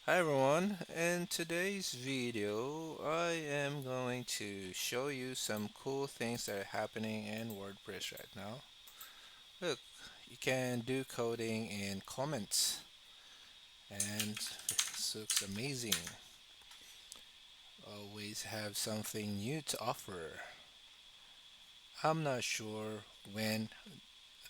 Hi everyone, in today's video I am going to show you some cool things that are happening in WordPress right now. Look, you can do coding in comments and this looks amazing. Always have something new to offer. I'm not sure when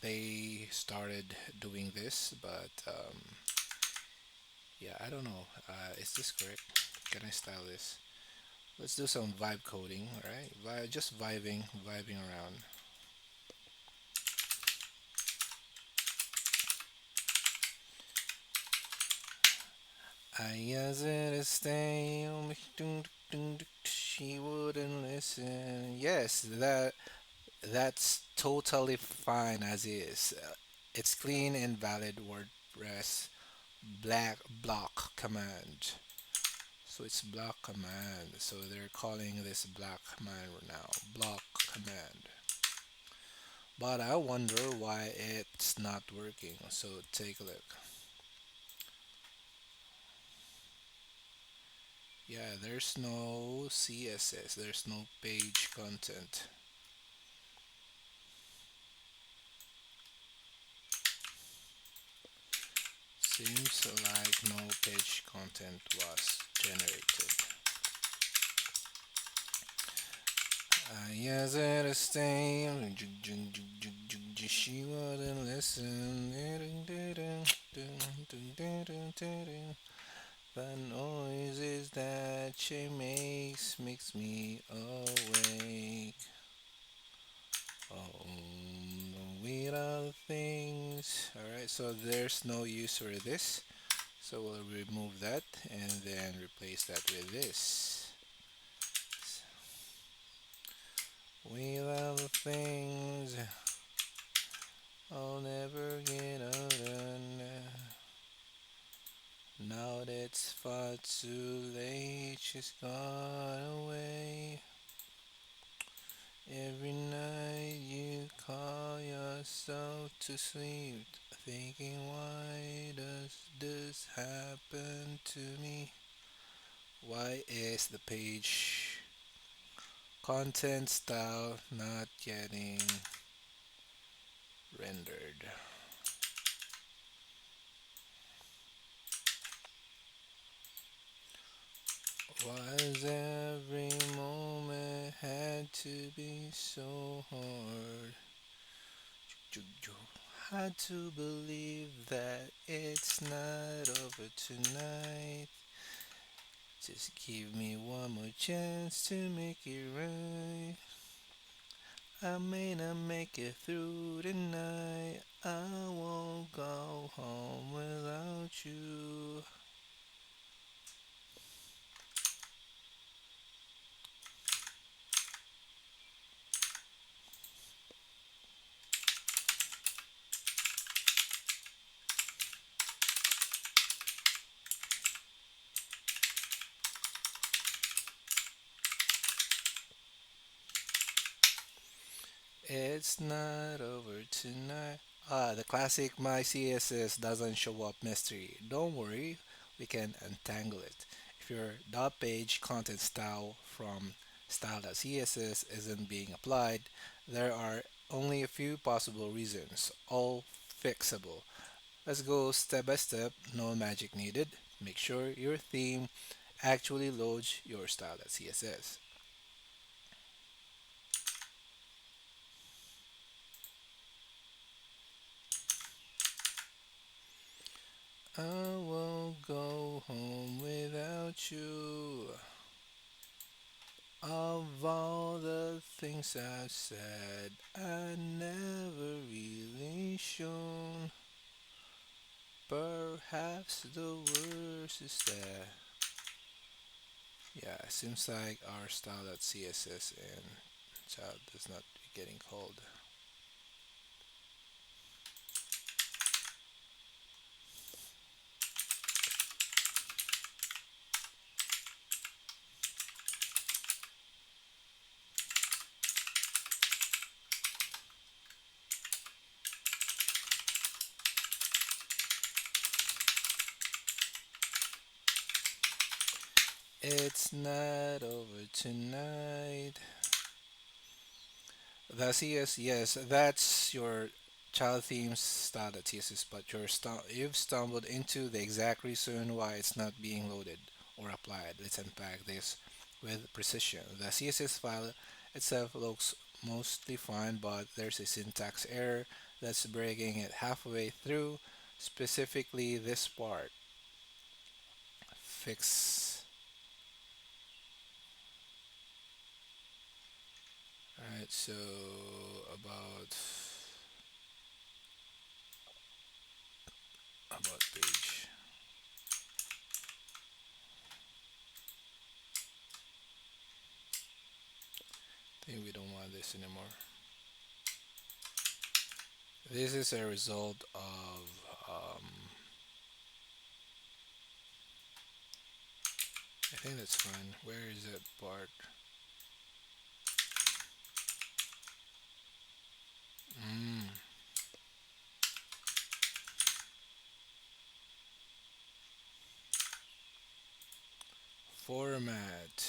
they started doing this, but yeah, I don't know. Is this correct? Can I style this? Let's do some vibe coding, alright? Just vibing around. I asked her to stay, she wouldn't listen. Yes, that's totally fine as is. It's clean and valid WordPress black block command. So it's block command. So they're calling this block command now. Block command. But I wonder why it's not working. So take a look. Yeah, there's no CSS, there's no page content. Seems like no page content was generated. Yes, it is staying. She wouldn't listen. The noises that she makes me awake. Oh, weird other things. Alright, so there's no use for this. So we'll remove that and then replace that with this. Weird other things I'll never get over. Now that it's far too late, she's gone away. Every night you call yourself to sleep, thinking, why does this happen to me? Why is the page content style not getting rendered? Why does every moment had to be so hard? Had to believe that it's not over tonight. Just give me one more chance to make it right. I may not make it through the night. I won't go home without you. It's not over tonight. The classic my CSS doesn't show up mystery. Don't worry, we can untangle it. If your dot page content style from style.css isn't being applied, there are only a few possible reasons, all fixable. Let's go step by step, no magic needed. Make sure your theme actually loads your style.css. I won't go home without you. Of all the things I've said, I never really shown. Perhaps the worst is that. Yeah, it seems like our style.css and child is not getting called. It's not over tonight. The CS, yes, that's your child themes style at CSS, but you've stumbled into the exact reason why it's not being loaded or applied. Let's unpack this with precision. The CSS file itself looks mostly fine, but there's a syntax error that's breaking it halfway through, specifically this part. Fix. Alright, so about page. I think we don't want this anymore. This is a result of I think that's fine. Where is that part? Mm, format.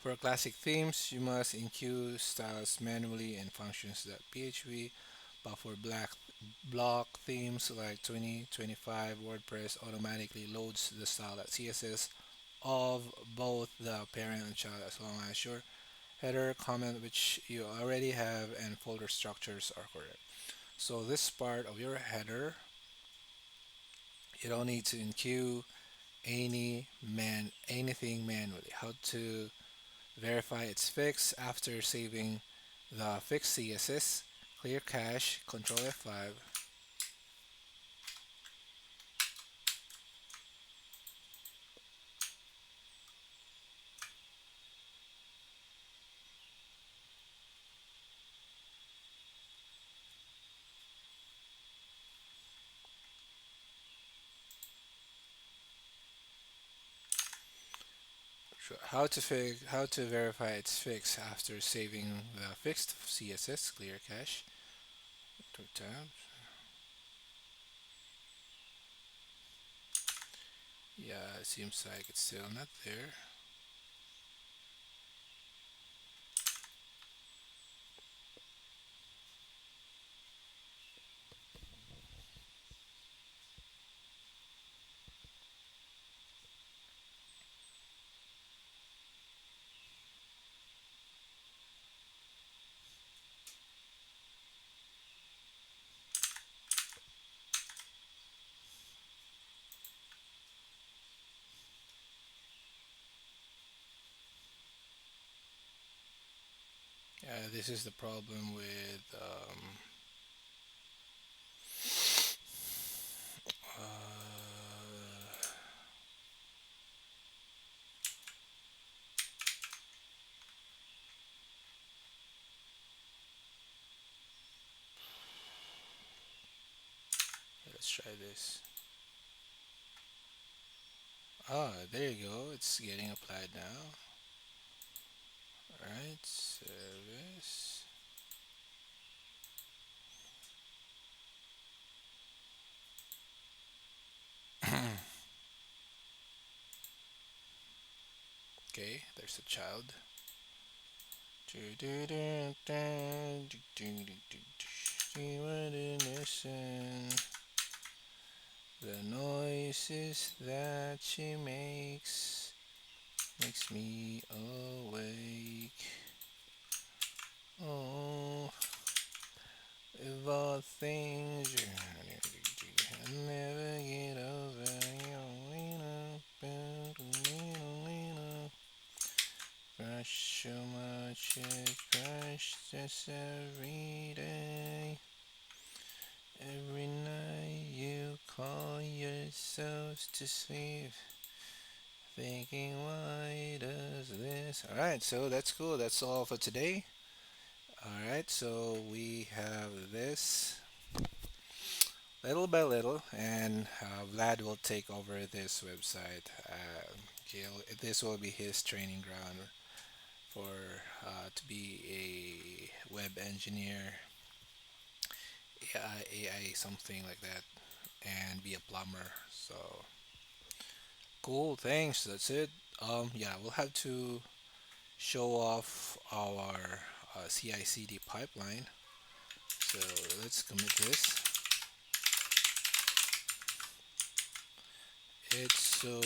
For classic themes, you must enqueue styles manually in functions.php, but for black block themes like 2025, WordPress automatically loads the style.css of both the parent and child as long as your header, comment, which you already have, and folder structures are correct. So this part of your header, you don't need to enqueue anything manually. How to verify it's fixed after saving the fixed CSS, clear cache, Control F5. How to verify it's fixed after saving the fixed CSS, clear cache. Two tabs. Yeah, it seems like it's still not there. This is the problem with let's try this. Ah, there you go. It's getting applied now. Alright, service. Okay, there's a child. See what innocent the noises that she makes me awake. Oh, of all things I never get over you. Crush so much it crushes every day. Every night you call yourselves to sleep, thinking why does this? Alright, so that's cool. That's all for today. Alright, so we have this. little by little, and Vlad will take over this website. This will be his training ground for to be a web engineer, AI, something like that, and be a plumber. So cool, thanks. That's it. Yeah, we'll have to show off our CI/CD pipeline. So let's commit this. It's so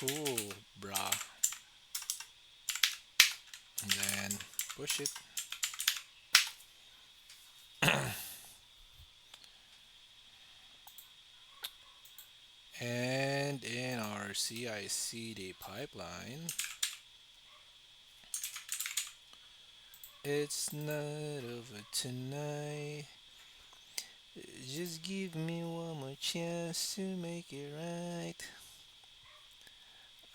cool, brah. And then push it. And in our CI/CD pipeline, it's not over tonight. Just give me one more chance to make it right.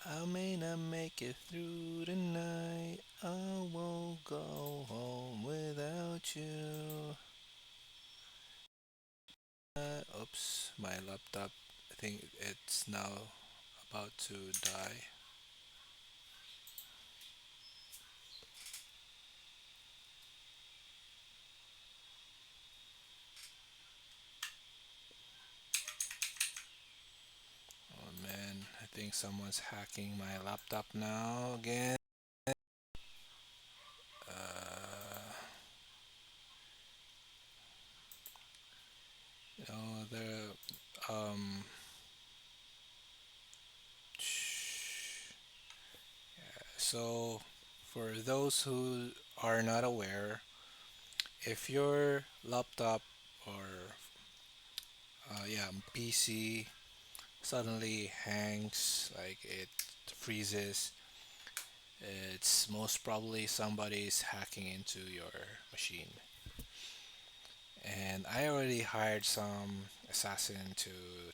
I may not make it through the night. I won't go home without you. Oops, my laptop. I think it's now about to die. Oh man, I think someone's hacking my laptop now again. Uh, the so for those who are not aware, if your laptop or yeah PC suddenly hangs, like it freezes, it's most probably somebody's hacking into your machine. And I already hired some assassin to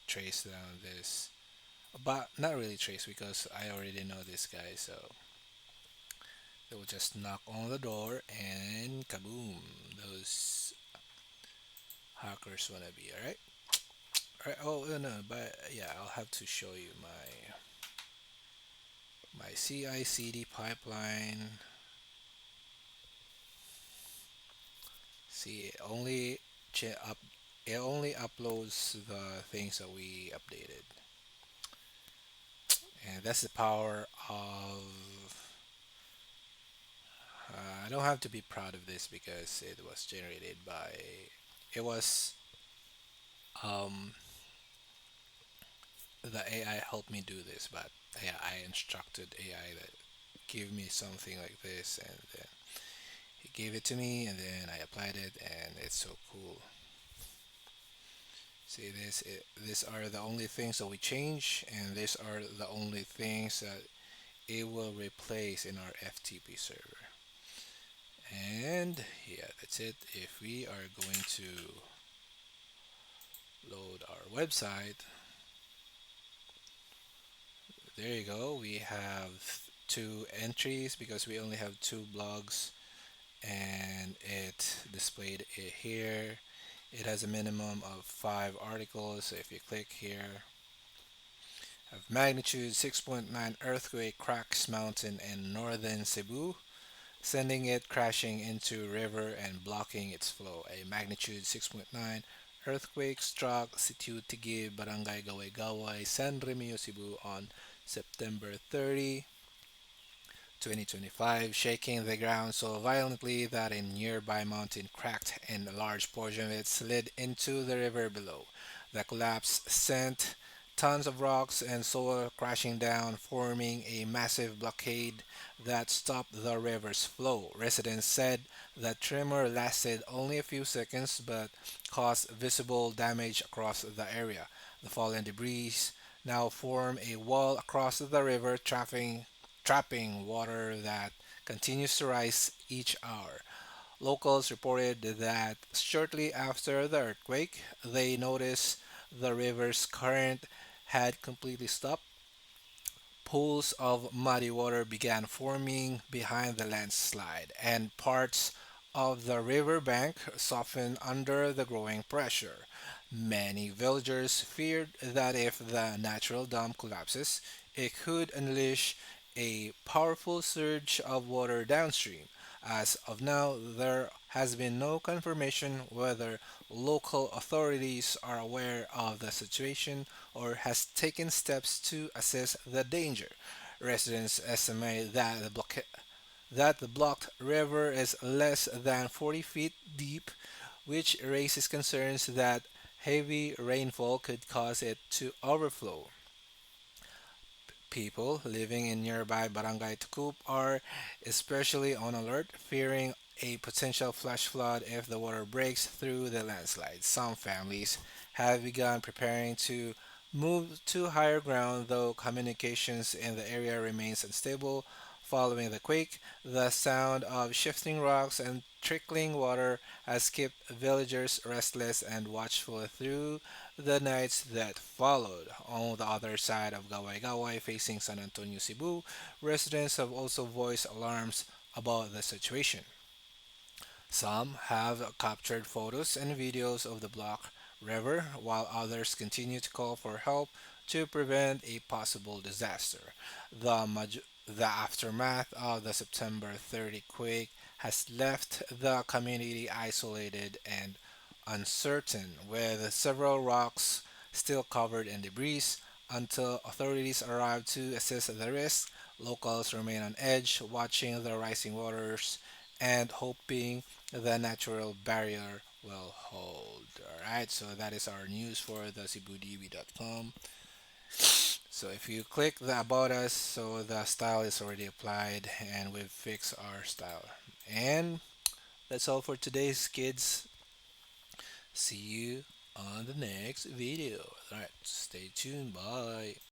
trace down this, but not really trace because I already know this guy. So they will just knock on the door and kaboom, those hackers wanna be. All right, all right. Oh no, but yeah, I'll have to show you my CI/CD pipeline. See, it only uploads the things that we updated, and that's the power of. I don't have to be proud of this because it was generated by. It was um, the AI helped me do this, but yeah, I instructed AI that give me something like this, and then he gave it to me, and then I applied it, and it's so cool. See this? These are the only things that we change, and these are the only things that it will replace in our FTP server. And yeah, that's it. If we are going to load our website, there you go. We have two entries because we only have two blogs, and it displayed it here. It has a minimum of 5 articles. So if you click here, have magnitude 6.9 earthquake cracks mountain in northern Cebu, sending it crashing into river and blocking its flow. A magnitude 6.9 earthquake struck Situ Tigi, Barangay Gaway-Gaway, San Remio, Cebu on September 30, 2025, shaking the ground so violently that a nearby mountain cracked and a large portion of it slid into the river below. The collapse sent tons of rocks and soil crashing down, forming a massive blockade that stopped the river's flow. Residents said the tremor lasted only a few seconds but caused visible damage across the area. The fallen debris now form a wall across the river, trapping water that continues to rise each hour. Locals reported that shortly after the earthquake, they noticed the river's current had completely stopped. Pools of muddy water began forming behind the landslide, and parts of the riverbank softened under the growing pressure. Many villagers feared that if the natural dam collapses, it could unleash a powerful surge of water downstream. As of now, there has been no confirmation whether local authorities are aware of the situation or has taken steps to assess the danger. Residents estimate that the blocked river is less than 40 feet deep, which raises concerns that heavy rainfall could cause it to overflow. People living in nearby Barangay Tukup are especially on alert, fearing a potential flash flood if the water breaks through the landslide. Some families have begun preparing to move to higher ground, though communications in the area remains unstable. Following the quake, the sound of shifting rocks and trickling water has kept villagers restless and watchful through the nights that followed. On the other side of Gawai Gawai, facing San Antonio, Cebu, residents have also voiced alarms about the situation. Some have captured photos and videos of the Black River, while others continue to call for help to prevent a possible disaster. The aftermath of the September 30 quake has left the community isolated and uncertain, with several rocks still covered in debris. Until authorities arrive to assess the risk, locals remain on edge, watching the rising waters and hoping the natural barrier will hold. Alright, so that is our news for the cebudb.com. So if you click the about us, so the style is already applied and we've fixed our style. And that's all for today's kids. See you on the next video. Alright, stay tuned. Bye.